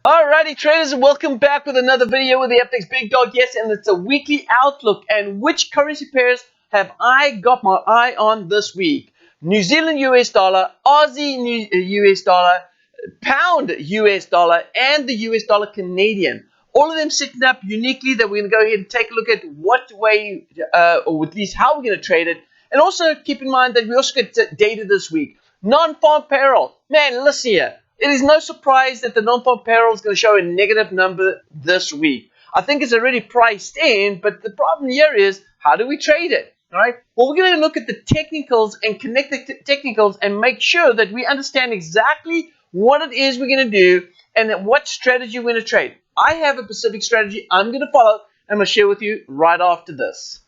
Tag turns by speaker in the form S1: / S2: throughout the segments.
S1: Alrighty traders, welcome back with another video with the FX Big Dog. Yes, and it's a weekly outlook. And which currency pairs have I got my eye on this week? New Zealand US dollar, Aussie US dollar, pound US dollar, and the US dollar Canadian. All of them sitting up uniquely that we're going to go ahead and take a look at what way, or at least how we're going to trade it. And also keep in mind that we also get data this week. Non-farm payroll. Man, listen here. It is no surprise that the non-farm payroll is going to show a negative number this week. I think it's already priced in, but the problem here is, how do we trade it? All right. Well, we're going to look at the technicals and connect the technicals and make sure that we understand exactly what it is we're going to do and what strategy we're going to trade. I have a specific strategy I'm going to follow, and I'm going to share with you right after this.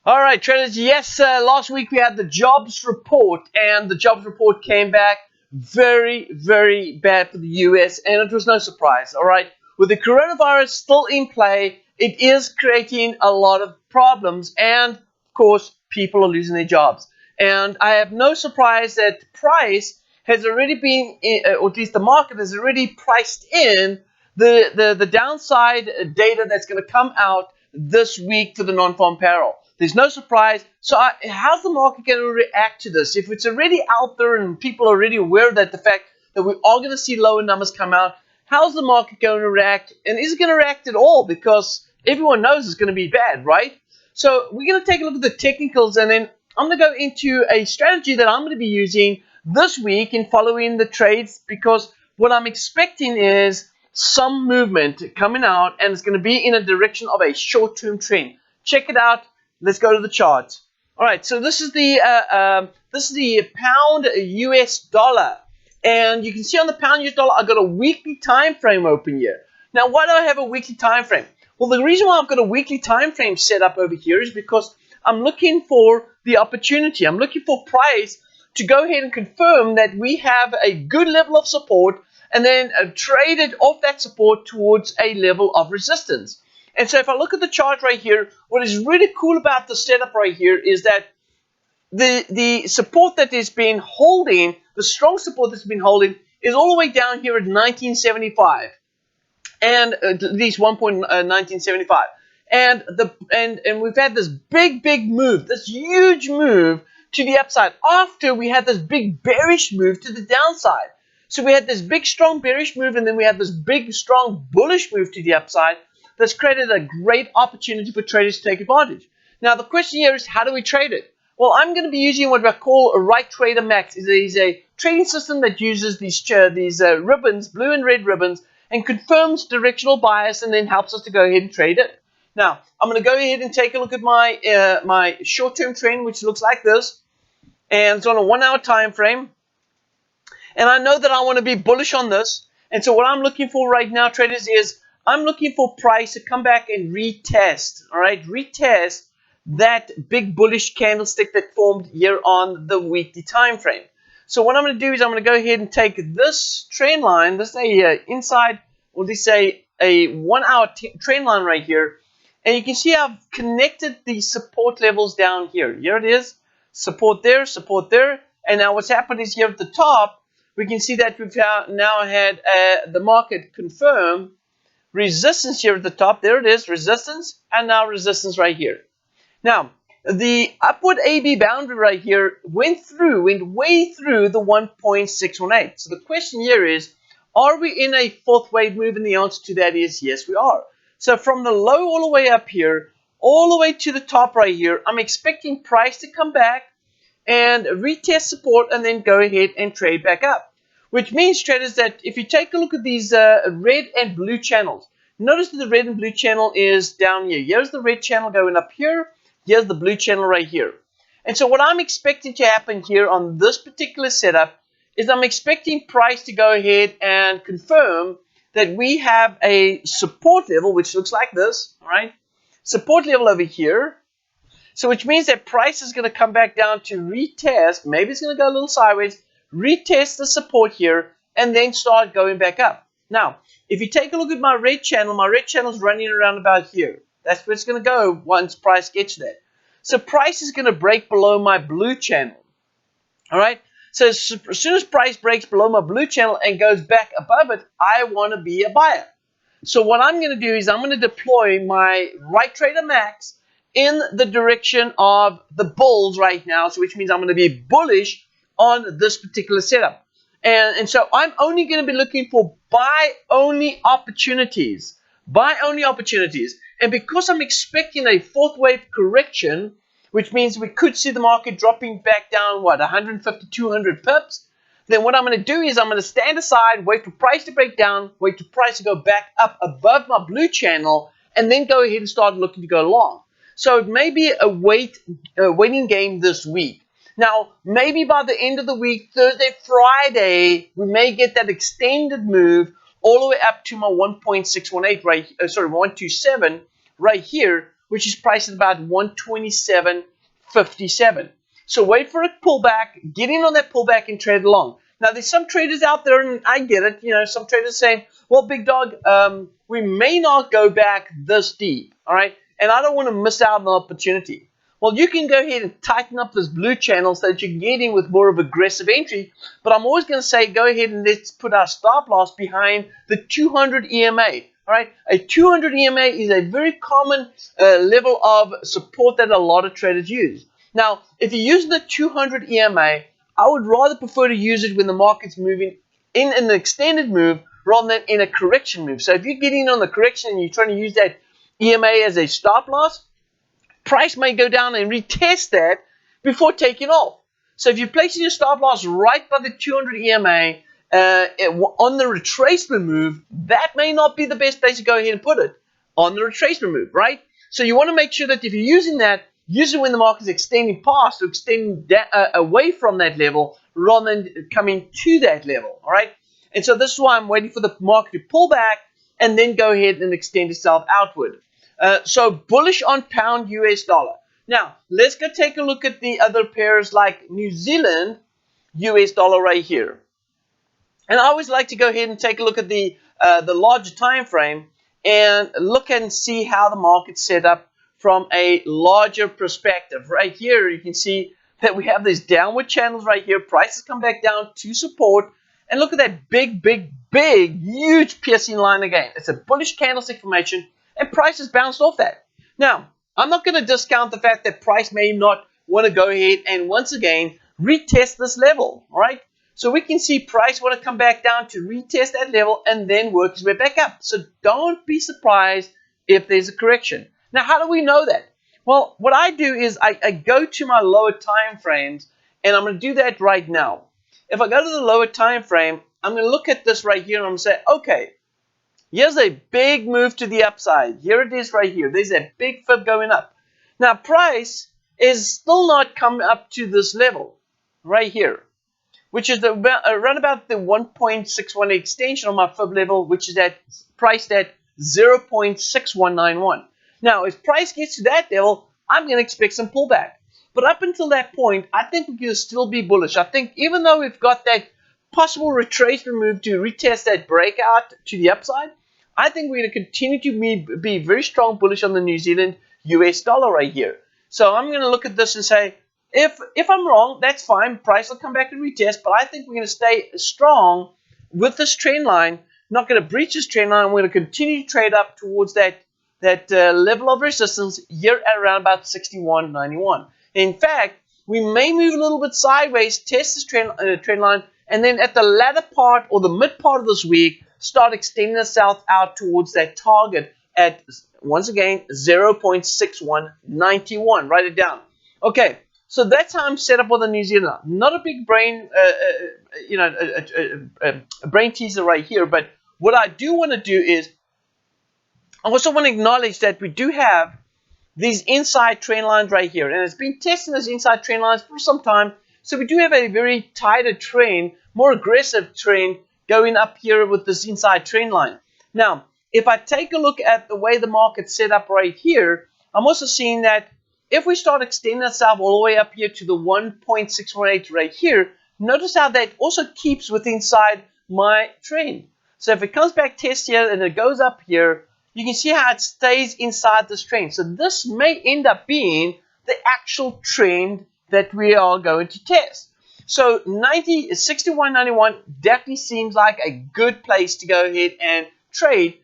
S1: All right, traders, yes, last week we had the jobs report, and the jobs report came back very, very bad for the US, and it was no surprise, all right? With the coronavirus still in play, it is creating a lot of problems, and, of course, people are losing their jobs. And I have no surprise that price has already been, or at least the market has already priced in the downside data that's going to come out this week for the non-farm payroll. There's no surprise. So how's the market going to react to this? If it's already out there and people are already aware that the fact that we are going to see lower numbers come out, how's the market going to react? And is it going to react at all? Because everyone knows it's going to be bad, right? So we're going to take a look at the technicals, and then I'm going to go into a strategy that I'm going to be using this week in following the trades, because what I'm expecting is some movement coming out, and it's going to be in a direction of a short-term trend. Check it out. Let's go to the chart. All right, so this is the pound US dollar, and you can see on the pound US dollar I've got a weekly time frame open here. Now, why do I have a weekly time frame? Well, the reason why I've got a weekly time frame set up over here is because I'm looking for the opportunity. I'm looking for price to go ahead and confirm that we have a good level of support, and then trade it off that support towards a level of resistance. And so if I look at the chart right here, what is really cool about the setup right here is that the support that has been holding, the strong support that's been holding, is all the way down here at 1975, and at least 1.1975. And we've had this big move, this huge move to the upside after we had this big bearish move to the downside. So we had this big strong bearish move, and then we had this big strong bullish move to the upside. That's created a great opportunity for traders to take advantage. Now, the question here is, how do we trade it? Well, I'm going to be using what I call a Right Trader Max. It's a trading system that uses these ribbons, blue and red ribbons, and confirms directional bias, and then helps us to go ahead and trade it. Now, I'm going to go ahead and take a look at my my short-term trend, which looks like this, and it's on a 1 hour time frame. And I know that I want to be bullish on this, and so what I'm looking for right now, traders, is I'm looking for price to come back and retest, all right? Retest that big bullish candlestick that formed here on the weekly time frame. So what I'm going to do is I'm going to go ahead and take this trend line, this inside, or let's say a 1 hour trend line right here, and you can see I've connected the support levels down here. Here it is, support there, and now what's happened is here at the top, we can see that we've now had the market confirm resistance here at the top. There it is, resistance, and now resistance right here. Now, the upward AB boundary right here went way through the 1.618. So the question here is, are we in a fourth wave move? And the answer to that is yes, we are. So from the low all the way up here, all the way to the top right here, I'm expecting price to come back and retest support, and then go ahead and trade back up. Which means, traders, that if you take a look at these red and blue channels, notice that the red and blue channel is down here. Here's the red channel going up here. Here's the blue channel right here. And so what I'm expecting to happen here on this particular setup is I'm expecting price to go ahead and confirm that we have a support level, which looks like this, all right? Support level over here. So which means that price is going to come back down to retest. Maybe it's going to go a little sideways. Retest the support here, and then start going back up. Now, if you take a look at my red channel is running around about here. That's where it's going to go once price gets there. So price is going to break below my blue channel. All right. So as soon as price breaks below my blue channel and goes back above it, I want to be a buyer. So what I'm going to do is I'm going to deploy my right trader max in the direction of the bulls right now, so which means I'm going to be bullish on this particular setup. And so I'm only going to be looking for buy-only opportunities. Buy-only opportunities. And because I'm expecting a fourth wave correction, which means we could see the market dropping back down, what, 150, 200 pips, then what I'm going to do is I'm going to stand aside, wait for price to break down, wait for price to go back up above my blue channel, and then go ahead and start looking to go long. So it may be a waiting game this week. Now, maybe by the end of the week, Thursday, Friday, we may get that extended move all the way up to my 1.618 127 right here, which is priced at about 127.57. So wait for a pullback, get in on that pullback and trade along. Now, there's some traders out there, and I get it. You know, some traders saying, well, big dog, we may not go back this deep, all right? And I don't want to miss out on the opportunity. Well, you can go ahead and tighten up this blue channel so that you can get in with more of aggressive entry. But I'm always going to say go ahead and let's put our stop loss behind the 200 EMA. All right, a 200 EMA is a very common level of support that a lot of traders use. Now, if you're using the 200 EMA, I would rather prefer to use it when the market's moving in an extended move rather than in a correction move. So if you're getting on the correction and you're trying to use that EMA as a stop loss, price may go down and retest that before taking off. So if you're placing your stop loss right by the 200 EMA on the retracement move, that may not be the best place to go ahead and put it on the retracement move, right? So you want to make sure that if you're using that, use it when the market is extending past or extending away from that level rather than coming to that level, all right? And so this is why I'm waiting for the market to pull back and then go ahead and extend itself outward. So bullish on pound US dollar. Now, let's go take a look at the other pairs like New Zealand US dollar right here. And I always like to go ahead and take a look at the larger time frame and look and see how the market's set up from a larger perspective. Right here, you can see that we have these downward channels right here. Prices come back down to support. And look at that big, huge piercing line again. It's a bullish candlestick formation. And price has bounced off that. Now, I'm not going to discount the fact that price may not want to go ahead and once again retest this level, all right? So we can see price want to come back down to retest that level and then work its way back up. So don't be surprised if there's a correction. Now, how do we know that? Well, what I do is I go to my lower time frames, and I'm going to do that right now. If I go to the lower time frame, I'm going to look at this right here, and I'm going to say, okay, here's a big move to the upside. Here it is right here. There's a big fib going up. Now, price is still not come up to this level right here, which is around about the 1.61 extension on my fib level, which is priced at 0.6191. Now, if price gets to that level, I'm going to expect some pullback. But up until that point, I think we can still be bullish. I think even though we've got that possible retracement move to retest that breakout to the upside, I think we're going to continue to be very strong bullish on the New Zealand US dollar right here. So I'm going to look at this and say, if I'm wrong, that's fine. Price will come back and retest, but I think we're going to stay strong with this trend line. Not going to breach this trend line. We're going to continue to trade up towards that level of resistance here at around about 61.91. In fact, we may move a little bit sideways, test this trend line, and then at the latter part or the mid part of this week, start extending itself out towards that target at, once again, 0.6191. Write it down. Okay, so that's how I'm set up with the New Zealand. Not a big brain, brain teaser right here, but what I do want to do is I also want to acknowledge that we do have these inside trend lines right here, and it's been testing those inside trend lines for some time. So we do have a very tighter trend, more aggressive trend going up here with this inside trend line. Now, if I take a look at the way the market's set up right here, I'm also seeing that if we start extending ourselves all the way up here to the 1.618 right here, notice how that also keeps within inside my trend. So if it comes back test here and it goes up here, you can see how it stays inside this trend. So this may end up being the actual trend that we are going to test. So 61.91 definitely seems like a good place to go ahead and trade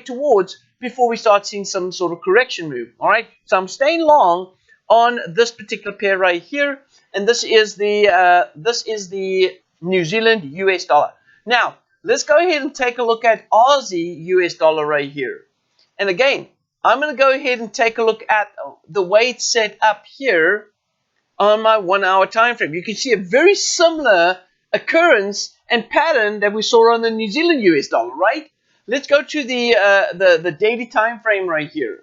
S1: towards before we start seeing some sort of correction move. All right, so I'm staying long on this particular pair right here, and this is the New Zealand US dollar. Now let's go ahead and take a look at Aussie US dollar right here. And again, I'm going to go ahead and take a look at the way it's set up here on my 1 hour time frame. You can see a very similar occurrence and pattern that we saw on the New Zealand US dollar, right? Let's go to the daily time frame right here.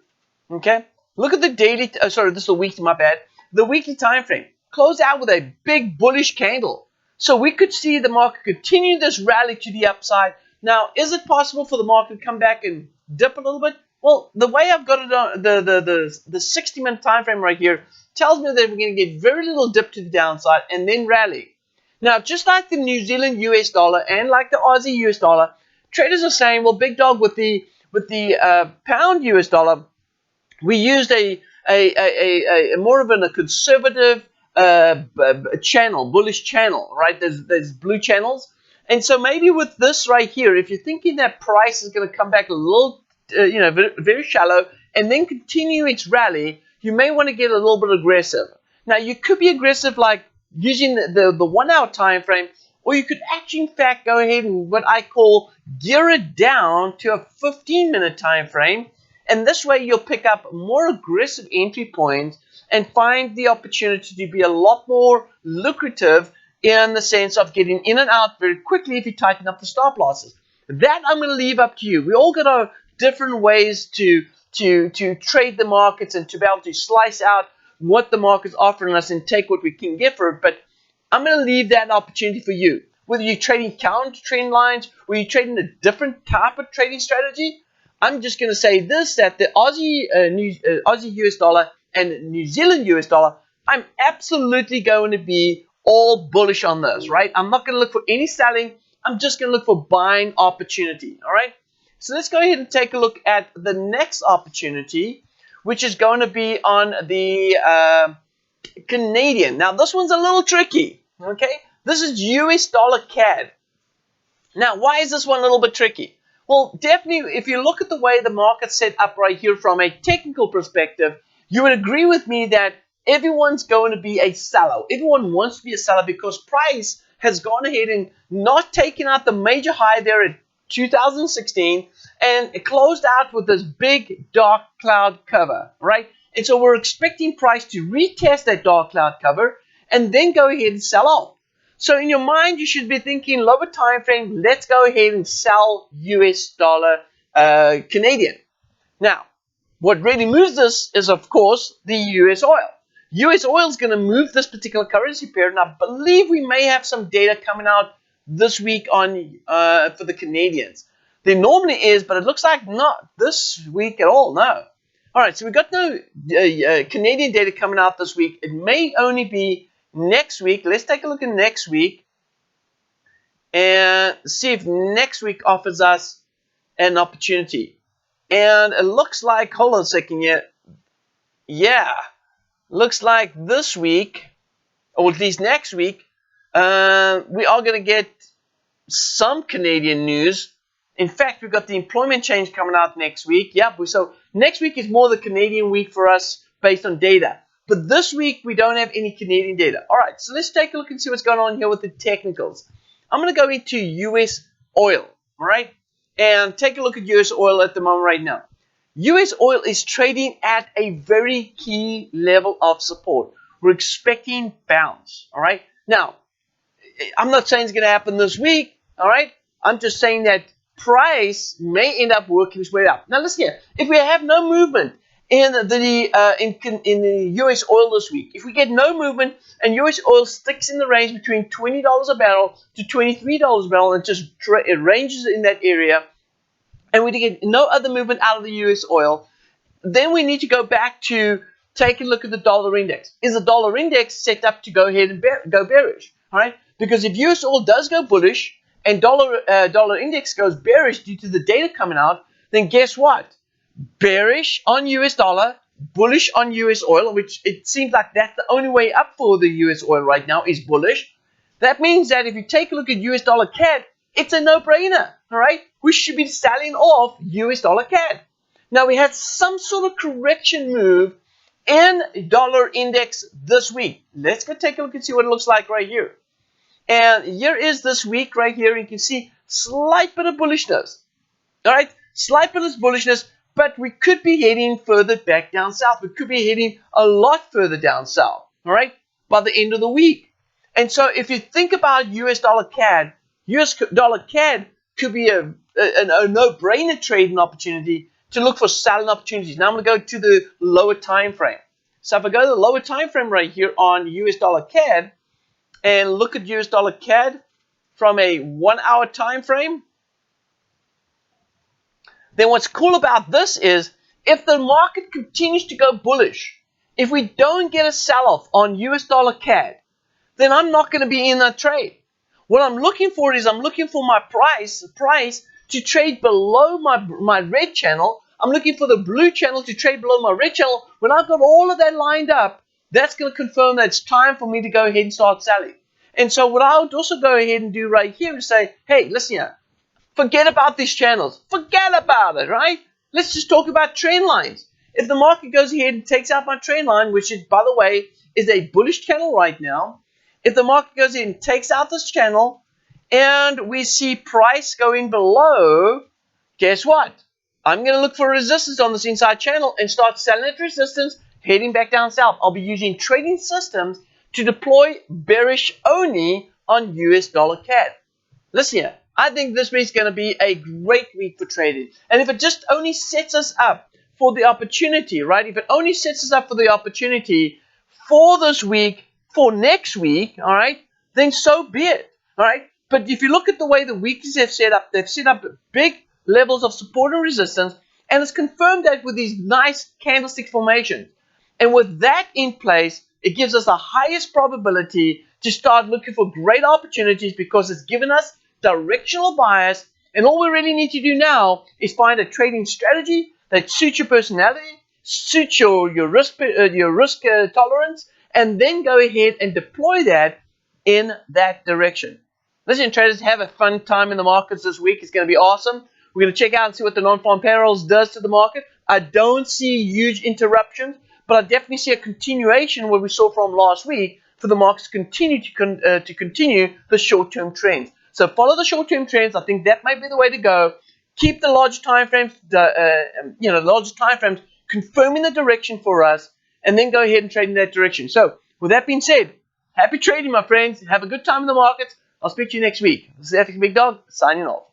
S1: Okay, look at the daily. Sorry, this is the weekly. My bad. The weekly time frame closed out with a big bullish candle. So we could see the market continue this rally to the upside. Now, is it possible for the market to come back and dip a little bit? Well, the way I've got it on the 60-minute time frame right here tells me that we're going to get very little dip to the downside and then rally. Now, just like the New Zealand US dollar and like the Aussie US dollar, traders are saying, well, big dog, with the pound US dollar, we used a more of a conservative channel, bullish channel, right? There's blue channels, and so maybe with this right here, if you're thinking that price is going to come back a little, very, very shallow, and then continue its rally, you may want to get a little bit aggressive. Now, you could be aggressive like using the 1 hour time frame, or you could actually, in fact, go ahead and what I call gear it down to a 15-minute time frame, and this way you'll pick up more aggressive entry points and find the opportunity to be a lot more lucrative in the sense of getting in and out very quickly if you tighten up the stop losses. That I'm going to leave up to you. We all got our different ways to trade the markets and to be able to slice out what the market's offering us and take what we can get for it. But I'm going to leave that opportunity for you. Whether you're trading counter trend lines or you're trading a different type of trading strategy, I'm just going to say this, that the Aussie US dollar and New Zealand US dollar, I'm absolutely going to be all bullish on those, right? I'm not going to look for any selling. I'm just going to look for buying opportunity, all right? So let's go ahead and take a look at the next opportunity, which is going to be on the Canadian. Now, this one's a little tricky, okay? This is US dollar CAD. Now, why is this one a little bit tricky? Well, definitely, if you look at the way the market's set up right here from a technical perspective, you would agree with me that everyone's going to be a seller. Everyone wants to be a seller because price has gone ahead and not taken out the major high there at 2016, and it closed out with this big dark cloud cover, right? And so we're expecting price to retest that dark cloud cover and then go ahead and sell off. So in your mind, you should be thinking lower time frame, let's go ahead and sell US dollar Canadian. Now, what really moves this is, of course, the US oil. US oil is going to move this particular currency pair, and I believe we may have some data coming out this week on for the Canadians. There normally is, but it looks like not this week at all, no. All right, so we've got no Canadian data coming out this week. It may only be next week. Let's take a look at next week and see if next week offers us an opportunity. And it looks like, hold on a second here. Yeah, looks like this week, or at least next week, we are going to get some Canadian news. In fact, we've got the employment change coming out next week. Yep, so next week is more the Canadian week for us based on data. But this week, we don't have any Canadian data. All right, so let's take a look and see what's going on here with the technicals. I'm going to go into US oil, all right, and take a look at US oil at the moment right now. US oil is trading at a very key level of support. We're expecting bounce, all right? Now, I'm not saying it's going to happen this week, all right? I'm just saying that price may end up working its way up. Now, listen here. If we have no movement in the US oil this week, if we get no movement and US oil sticks in the range between $20 a barrel to $23 a barrel and just it ranges in that area, and we get no other movement out of the US oil, then we need to go back to take a look at the dollar index. Is the dollar index set up to go ahead and go bearish? All right? Because if US oil does go bullish and dollar index goes bearish due to the data coming out, then guess what? Bearish on US dollar, bullish on US oil, which it seems like that's the only way up for the US oil right now is bullish. That means that if you take a look at US dollar CAD, it's a no-brainer, all right? We should be selling off US dollar CAD. Now, we had some sort of correction move in dollar index this week. Let's go take a look and see what it looks like right here. And here is this week right here. You can see slight bit of bullishness. All right, slight bit of bullishness, but we could be heading further back down south. We could be heading a lot further down south, all right, by the end of the week. And so if you think about US dollar CAD, US dollar CAD could be a no-brainer trading opportunity to look for selling opportunities. Now I'm going to go to the lower time frame. So if I go to the lower time frame right here on US dollar CAD and look at US dollar CAD from a 1 hour time frame, then what's cool about this is if the market continues to go bullish, if we don't get a sell-off on US dollar CAD, then I'm not going to be in that trade. What I'm looking for is I'm looking for my price to trade below my red channel. I'm looking for the blue channel to trade below my red channel. When I've got all of that lined up, that's going to confirm that it's time for me to go ahead and start selling. And so what I would also go ahead and do right here is say, hey, listen here, forget about these channels. Forget about it, right? Let's just talk about trend lines. If the market goes ahead and takes out my trend line, which is, by the way, is a bullish channel right now, if the market goes in and takes out this channel and we see price going below, guess what? I'm going to look for resistance on this inside channel and start selling at resistance, heading back down south. I'll be using trading systems to deploy bearish only on US dollar CAD. Listen here, I think this week is going to be a great week for trading. And if it just only sets us up for the opportunity, right? If it only sets us up for the opportunity for this week, for next week, all right, then so be it, all right? But if you look at the way the weeklies have set up, they've set up big levels of support and resistance, and it's confirmed that with these nice candlestick formations. And with that in place, it gives us the highest probability to start looking for great opportunities because it's given us directional bias, and all we really need to do now is find a trading strategy that suits your personality, suits your risk tolerance, and then go ahead and deploy that in that direction. Listen, traders, have a fun time in the markets this week. It's going to be awesome. We're going to check out and see what the non-farm payrolls does to the market. I don't see huge interruptions, but I definitely see a continuation what we saw from last week for the markets to continue the short-term trends. So follow the short-term trends. I think that might be the way to go. Keep the larger time frames, larger time frames confirming the direction for us, and then go ahead and trade in that direction. So with that being said, happy trading, my friends. Have a good time in the markets. I'll speak to you next week. This is African Big Dog, signing off.